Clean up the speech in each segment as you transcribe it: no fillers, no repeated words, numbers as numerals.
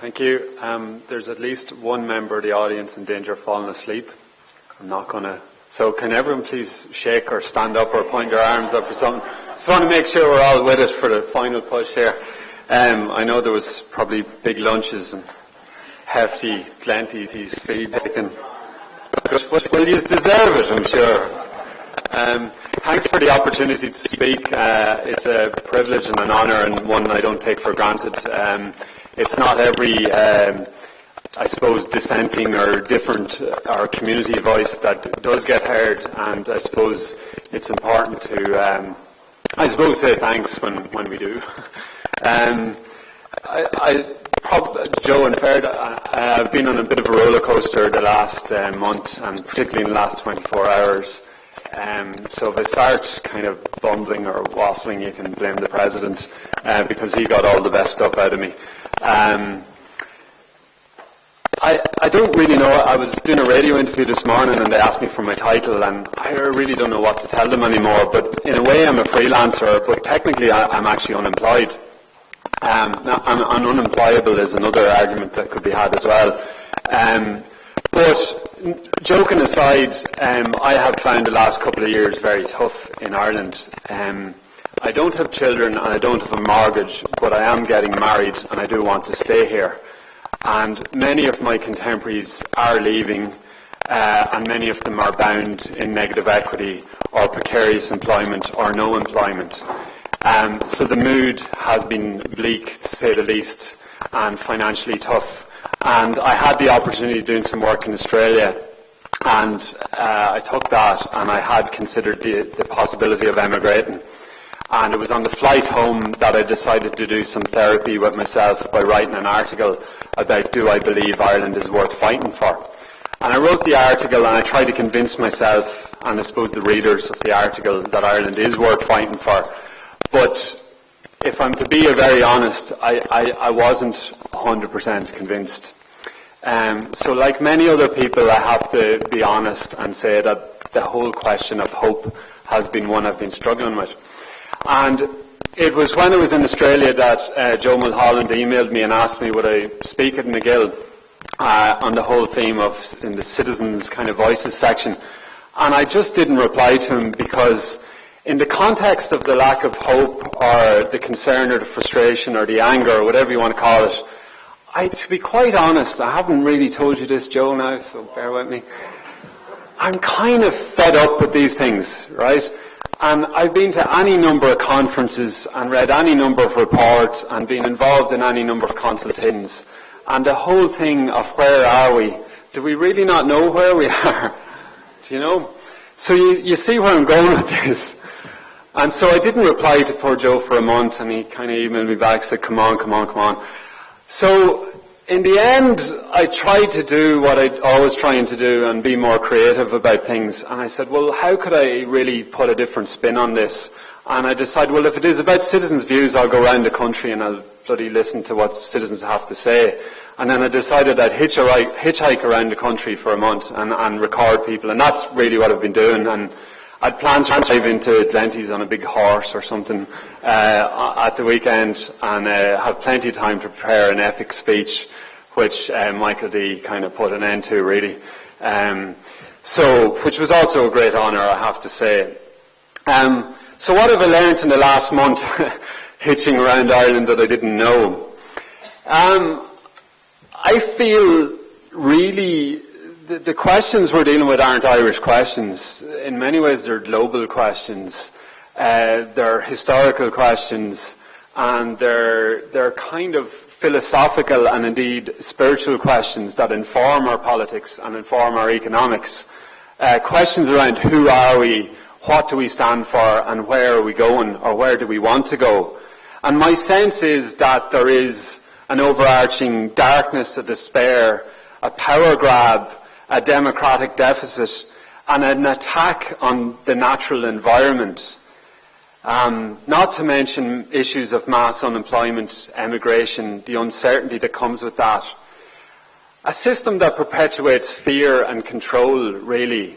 Thank you. There's at least one member of the audience in danger of falling asleep. I'm not going to... So can everyone please shake or stand up or point their arms up or something? Just want to make sure we're all with it for the final push here. I know there was probably big lunches and hefty, plenty these feeds taken. Well, you deserve it, I'm sure. Thanks for the opportunity to speak. It's a privilege and an honour, and one I don't take for granted. It's not every, I suppose, dissenting or different or community voice that does get heard, and I suppose it's important to, say thanks when we do. Joe and Ferd, I've been on a bit of a roller coaster the last month, and particularly in the last 24 hours. So if I start kind of bumbling or waffling, you can blame the President, because he got all the best stuff out of me. I don't really know. I was doing a radio interview this morning and they asked me for my title, and I really don't know what to tell them anymore. But in a way I'm a freelancer, but technically I'm actually unemployed. And unemployable is another argument that could be had as well. But joking aside, I have found the last couple of years very tough in Ireland. I don't have children and I don't have a mortgage, but I am getting married and I do want to stay here. And many of my contemporaries are leaving, and many of them are bound in negative equity or precarious employment or no employment. So the mood has been bleak, to say the least, and financially tough. And I had the opportunity of doing some work in Australia, and I took that, and I had considered the possibility of emigrating. And it was on the flight home that I decided to do some therapy with myself by writing an article about do I believe Ireland is worth fighting for. And I wrote the article and I tried to convince myself, and I suppose the readers of the article, that Ireland is worth fighting for. But if I'm to be very honest, I wasn't 100% convinced. So like many other people, I have to be honest and say that the whole question of hope has been one I've been struggling with. And it was when I was in Australia that Joe Mulholland emailed me and asked me would I speak at MacGill on the whole theme of in the citizens' kind of voices section. And I just didn't reply to him because in the context of the lack of hope or the concern or the frustration or the anger or whatever you want to call it, to be quite honest, I haven't really told you this, Joe, now, so bear with me. I'm kind of fed up with these things, right? And I've been to any number of conferences and read any number of reports and been involved in any number of consultations. And the whole thing of where are we? Do we really not know where we are? Do you know? So you see where I'm going with this. And so I didn't reply to poor Joe for a month, and he kind of emailed me back, said, come on. So in the end, I tried to do what I always trying to do and be more creative about things. And I said, well, how could I really put a different spin on this? And I decided, well, if it is about citizens' views, I'll go around the country and I'll bloody listen to what citizens have to say. And then I decided I'd hitchhike around the country for a month and record people. And that's really what I've been doing. And I'd planned to drive into Glenties on a big horse or something at the weekend and have plenty of time to prepare an epic speech, which Michael D kind of put an end to, really. Which was also a great honour, I have to say. So what have I learnt in the last month hitching around Ireland that I didn't know? I feel really the questions we're dealing with aren't Irish questions. In many ways they're global questions. They're historical questions, and they're kind of philosophical and indeed spiritual questions that inform our politics and inform our economics. Questions around who are we, what do we stand for, and where are we going, or where do we want to go. And my sense is that there is an overarching darkness, a despair, a power grab, a democratic deficit, and an attack on the natural environment. Not to mention issues of mass unemployment, emigration, the uncertainty that comes with that. A system that perpetuates fear and control, really.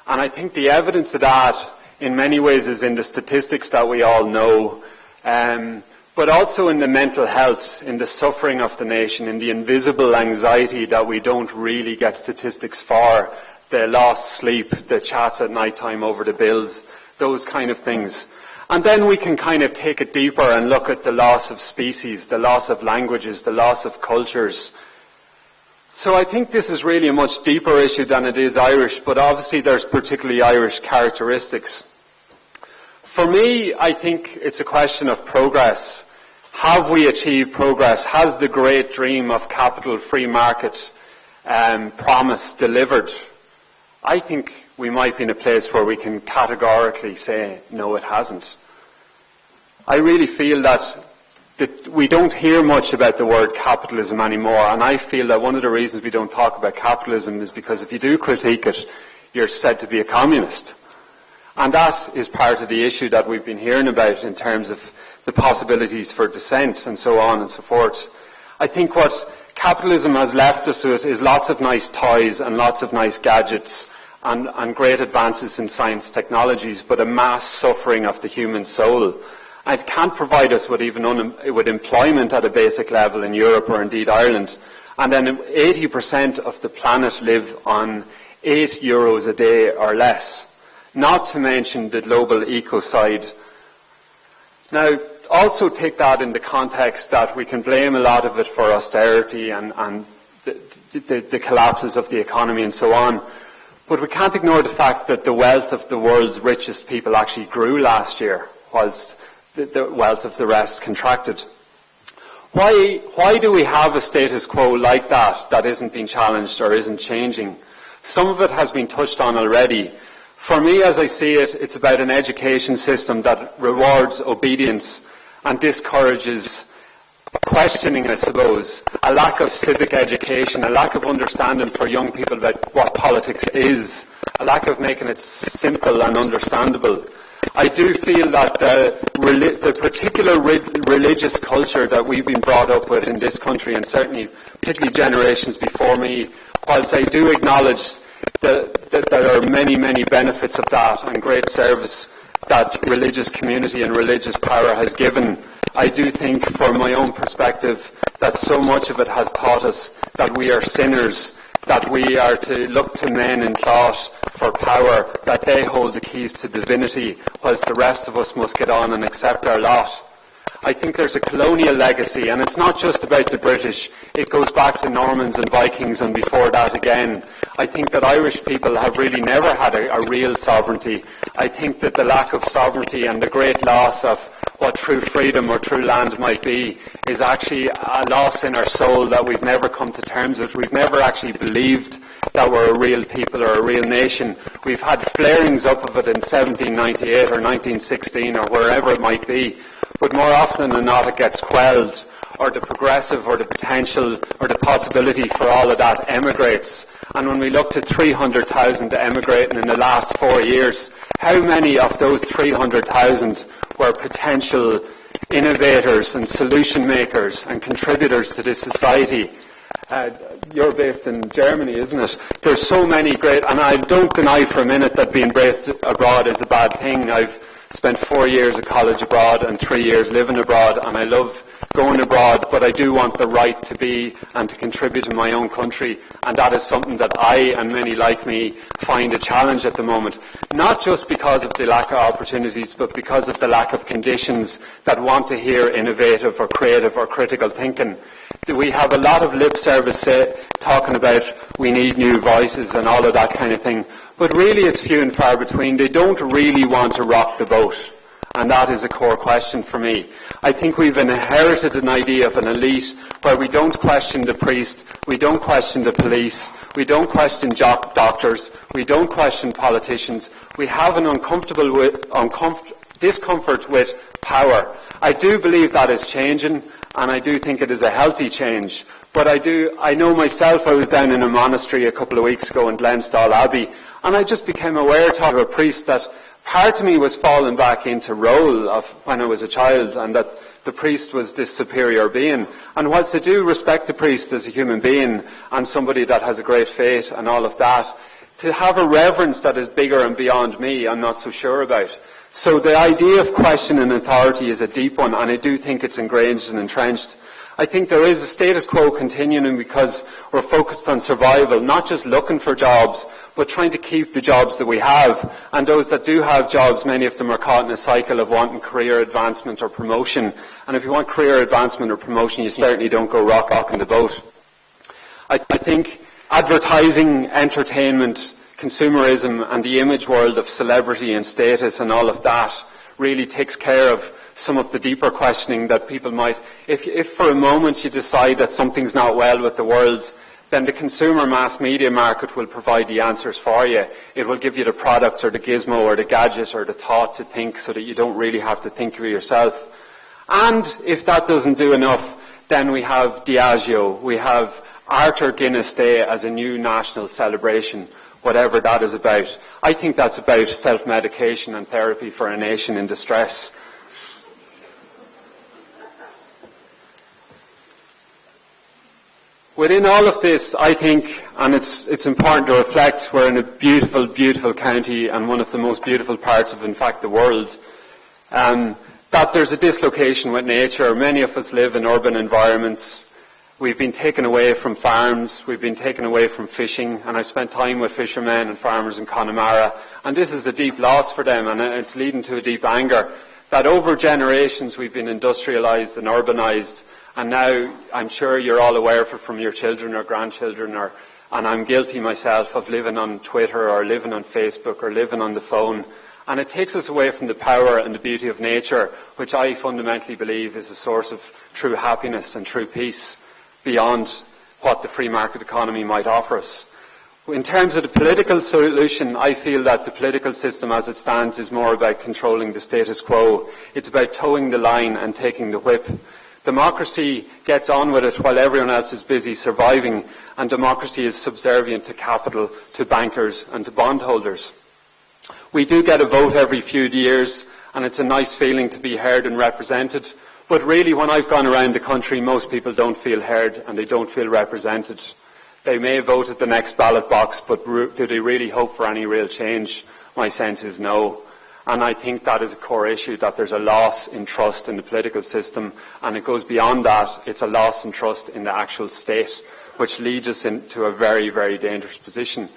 And I think the evidence of that in many ways is in the statistics that we all know. But but also in the mental health, in the suffering of the nation, in the invisible anxiety that we don't really get statistics for, the lost sleep, the chats at night time over the bills, those kind of things. And then we can kind of take it deeper and look at the loss of species, the loss of languages, the loss of cultures. So I think this is really a much deeper issue than it is Irish, but obviously there's particularly Irish characteristics. For me, I think it's a question of progress. Have we achieved progress? Has the great dream of capital free market promise delivered? I think we might be in a place where we can categorically say, no, it hasn't. I really feel that we don't hear much about the word capitalism anymore, and I feel that one of the reasons we don't talk about capitalism is because if you do critique it, you're said to be a communist. And that is part of the issue that we've been hearing about in terms of the possibilities for dissent and so on and so forth. I think what capitalism has left us with is lots of nice toys and lots of nice gadgets and great advances in science technologies, but a mass suffering of the human soul. It can't provide us with even with employment at a basic level in Europe or indeed Ireland. And then 80% of the planet live on €8 a day or less, not to mention the global ecocide. Now, also take that in the context that we can blame a lot of it for austerity and the collapses of the economy and so on. But we can't ignore the fact that the wealth of the world's richest people actually grew last year, whilst the wealth of the rest contracted. Why do we have a status quo like that isn't being challenged or isn't changing? Some of it has been touched on already. For me, as I see it, it's about an education system that rewards obedience and discourages questioning, I suppose, a lack of civic education, a lack of understanding for young people about what politics is, a lack of making it simple and understandable. I do feel that the particular religious culture that we've been brought up with in this country, and certainly particularly generations before me, whilst I do acknowledge that there are many, many benefits of that and great service that religious community and religious power has given, I do think, from my own perspective, that so much of it has taught us that we are sinners, that we are to look to men in thought for power, that they hold the keys to divinity, whilst the rest of us must get on and accept our lot. I think there's a colonial legacy, and it's not just about the British. It goes back to Normans and Vikings and before that again. I think that Irish people have really never had a real sovereignty. I think that the lack of sovereignty and the great loss of what true freedom or true land might be is actually a loss in our soul that we've never come to terms with. We've never actually believed that we're a real people or a real nation. We've had flarings up of it in 1798 or 1916 or wherever it might be. But more often than not, it gets quelled, or the progressive or the potential or the possibility for all of that emigrates. And when we look to 300,000 emigrating in the last 4 years, how many of those 300,000 were potential innovators and solution makers and contributors to this society? You're based in Germany, isn't it? There's so many great, and I don't deny for a minute that being based abroad is a bad thing. I've spent 4 years at college abroad and 3 years living abroad, and I love going abroad, but I do want the right to be and to contribute to my own country, and that is something that I and many like me find a challenge at the moment, not just because of the lack of opportunities, but because of the lack of conditions that want to hear innovative or creative or critical thinking. We have a lot of lip service talking about we need new voices and all of that kind of thing, but really it's few and far between. They don't really want to rock the boat, and that is a core question for me. I think we've inherited an idea of an elite where we don't question the priest, we don't question the police, we don't question doctors, we don't question politicians. We have an discomfort with power. I do believe that is changing, and I do think it is a healthy change. But I know myself, I was down in a monastery a couple of weeks ago in Glenstall Abbey, and I just became aware to a priest that part of me was falling back into role of when I was a child, and that the priest was this superior being. And whilst I do respect the priest as a human being and somebody that has a great faith and all of that, to have a reverence that is bigger and beyond me, I'm not so sure about. So the idea of questioning authority is a deep one, and I do think it's ingrained and entrenched. I think there is a status quo continuing because we're focused on survival, not just looking for jobs, but trying to keep the jobs that we have. And those that do have jobs, many of them are caught in a cycle of wanting career advancement or promotion. And if you want career advancement or promotion, you certainly don't go rocking the boat. I think advertising, entertainment, consumerism and the image world of celebrity and status and all of that really takes care of some of the deeper questioning that people might, if for a moment you decide that something's not well with the world, then the consumer mass media market will provide the answers for you. It will give you the product or the gizmo or the gadget or the thought to think so that you don't really have to think for yourself. And if that doesn't do enough, then we have Diageo, we have Arthur Guinness Day as a new national celebration, whatever that is about. I think that's about self-medication and therapy for a nation in distress. Within all of this, I think, and it's important to reflect, we're in a beautiful, beautiful county and one of the most beautiful parts of, in fact, the world, that there's a dislocation with nature. Many of us live in urban environments. We've been taken away from farms, we've been taken away from fishing, and I spent time with fishermen and farmers in Connemara, and this is a deep loss for them, and it's leading to a deep anger, that over generations we've been industrialised and urbanised, and now I'm sure you're all aware of it from your children or grandchildren, and I'm guilty myself of living on Twitter or living on Facebook or living on the phone, and it takes us away from the power and the beauty of nature, which I fundamentally believe is a source of true happiness and true peace, beyond what the free market economy might offer us. In terms of the political solution, I feel that the political system as it stands is more about controlling the status quo. It's about towing the line and taking the whip. Democracy gets on with it while everyone else is busy surviving, and democracy is subservient to capital, to bankers and to bondholders. We do get a vote every few years, and it's a nice feeling to be heard and represented. But really, when I've gone around the country, most people don't feel heard and they don't feel represented. They may vote at the next ballot box, but do they really hope for any real change? My sense is no. And I think that is a core issue, that there's a loss in trust in the political system, and it goes beyond that. It's a loss in trust in the actual state, which leads us into a very, very dangerous position.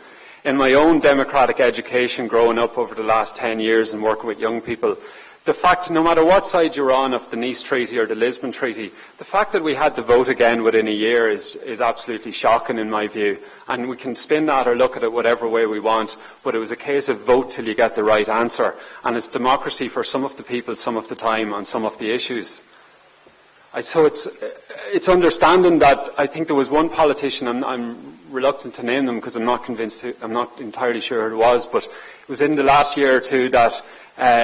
In my own democratic education, growing up over the last 10 years and working with young people, the fact, no matter what side you're on of the Nice Treaty or the Lisbon Treaty, the fact that we had to vote again within a year is absolutely shocking in my view. And we can spin that or look at it whatever way we want, but it was a case of vote till you get the right answer. And it's democracy for some of the people, some of the time, on some of the issues. So it's understanding that I think there was one politician, I'm reluctant to name them because I'm not convinced, I'm not entirely sure who it was, but it was in the last year or two that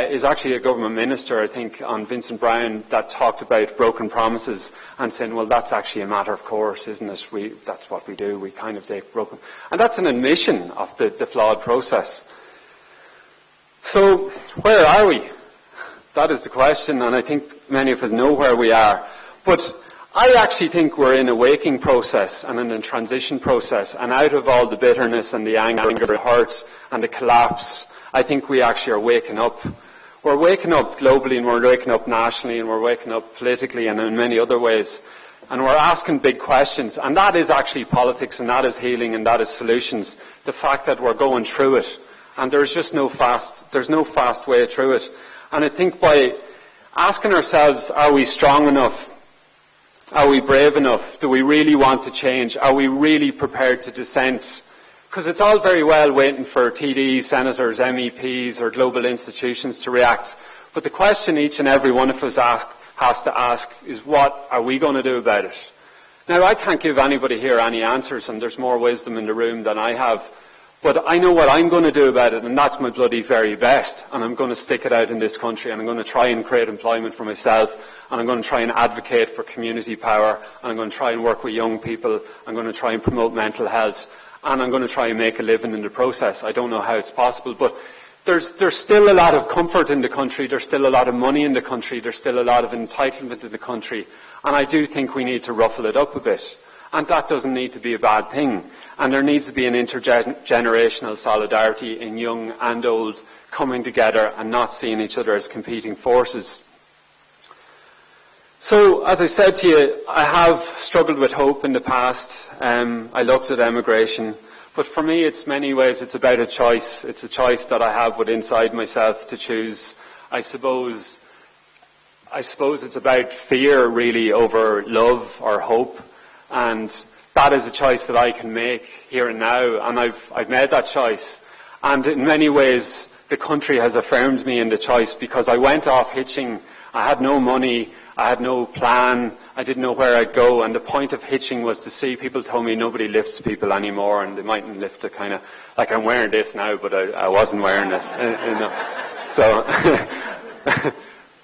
is actually a government minister, I think, on Vincent Browne, that talked about broken promises and saying, well, that's actually a matter of course, isn't it? That's what we do. We kind of take broken. And that's an admission of the flawed process. So, where are we? That is the question, and I think many of us know where we are. But I actually think we're in a waking process and in a transition process, and out of all the bitterness and the anger, the hurt and the collapse, I think we actually are waking up. We're waking up globally, and we're waking up nationally, and we're waking up politically and in many other ways. And we're asking big questions, and that is actually politics, and that is healing, and that is solutions. The fact that we're going through it, and there's no fast way through it. And I think by asking ourselves, are we strong enough? Are we brave enough? Do we really want to change? Are we really prepared to dissent? Because it's all very well waiting for TDs, senators, MEPs or global institutions to react. But the question each and every one of us has to ask is, what are we going to do about it? Now, I can't give anybody here any answers, and there's more wisdom in the room than I have. But I know what I'm going to do about it, and that's my bloody very best. And I'm going to stick it out in this country, and I'm going to try and create employment for myself, and I'm going to try and advocate for community power, and I'm going to try and work with young people, I'm going to try and promote mental health, and I'm going to try and make a living in the process. I don't know how it's possible, but there's still a lot of comfort in the country, there's still a lot of money in the country, there's still a lot of entitlement in the country, and I do think we need to ruffle it up a bit. And that doesn't need to be a bad thing. And there needs to be an intergenerational solidarity in young and old coming together and not seeing each other as competing forces. So, as I said to you, I have struggled with hope in the past. I looked at emigration. But for me, it's many ways, it's about a choice. It's a choice that I have within inside myself to choose. I suppose it's about fear, really, over love or hope. And that is a choice that I can make here and now. And I've made that choice. And in many ways, the country has affirmed me in the choice, because I went off hitching. I had no money. I had no plan. I didn't know where I'd go. And the point of hitching was to see, people told me nobody lifts people anymore, and they mightn't lift a kind of, like I'm wearing this now, but I wasn't wearing this. So,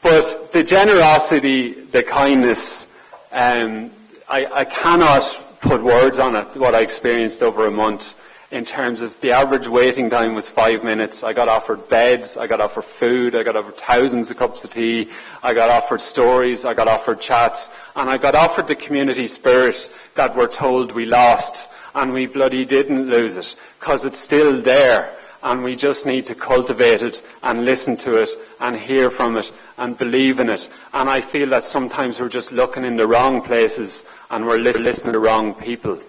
but the generosity, the kindness, I cannot put words on it, what I experienced over a month. In terms of the average waiting time was 5 minutes. I got offered beds, I got offered food, I got offered thousands of cups of tea, I got offered stories, I got offered chats, and I got offered the community spirit that we're told we lost, and we bloody didn't lose it, because it's still there, and we just need to cultivate it and listen to it and hear from it and believe in it. And I feel that sometimes we're just looking in the wrong places and we're listening to the wrong people.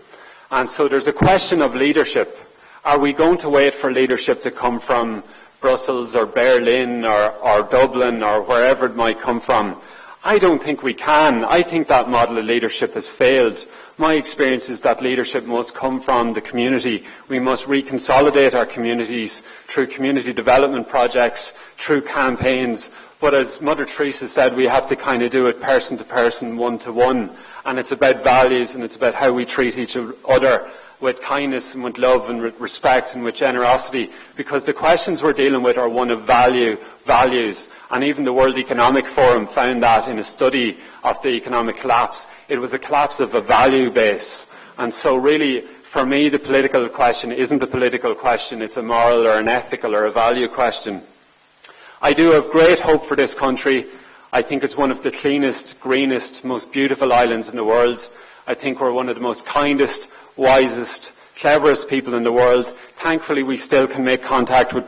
And so there's a question of leadership. Are we going to wait for leadership to come from Brussels or Berlin or Dublin or wherever it might come from? I don't think we can. I think that model of leadership has failed. My experience is that leadership must come from the community. We must reconsolidate our communities through community development projects, through campaigns. But as Mother Teresa said, we have to kind of do it person to person, one to one. And it's about values, and it's about how we treat each other with kindness and with love and with respect and with generosity. Because the questions we're dealing with are one of values. And even the World Economic Forum found that in a study of the economic collapse. It was a collapse of a value base. And so really, for me, the political question isn't a political question. It's a moral or an ethical or a value question. I do have great hope for this country. I think it's one of the cleanest, greenest, most beautiful islands in the world. I think we're one of the most kindest, wisest, cleverest people in the world. Thankfully, we still can make contact with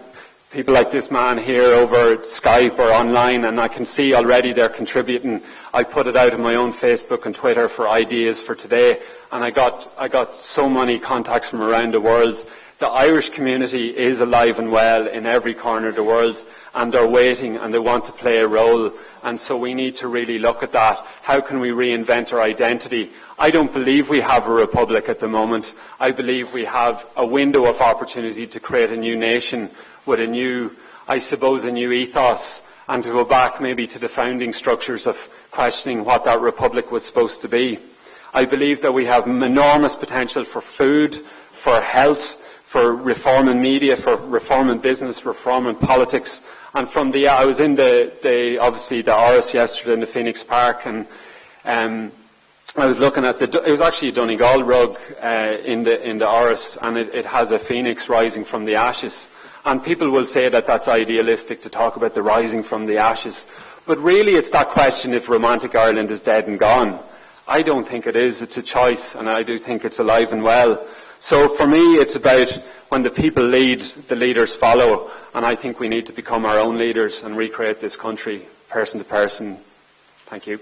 people like this man here over Skype or online, and I can see already they're contributing. I put it out on my own Facebook and Twitter for ideas for today, and I got so many contacts from around the world. The Irish community is alive and well in every corner of the world, and they're waiting and they want to play a role. And so we need to really look at that. How can we reinvent our identity? I don't believe we have a republic at the moment. I believe we have a window of opportunity to create a new nation with a new ethos, and to go back maybe to the founding structures of questioning what that republic was supposed to be. I believe that we have enormous potential for food, for health, for reform in media, for reform in business, reform in politics. And I was in obviously the Áras yesterday in the Phoenix Park, and I was looking at it was actually a Donegal rug in the Áras, and it has a phoenix rising from the ashes. And people will say that that's idealistic to talk about the rising from the ashes. But really it's that question if romantic Ireland is dead and gone. I don't think it is. It's a choice, and I do think it's alive and well. So for me, it's about when the people lead, the leaders follow. And I think we need to become our own leaders and recreate this country, person to person. Thank you.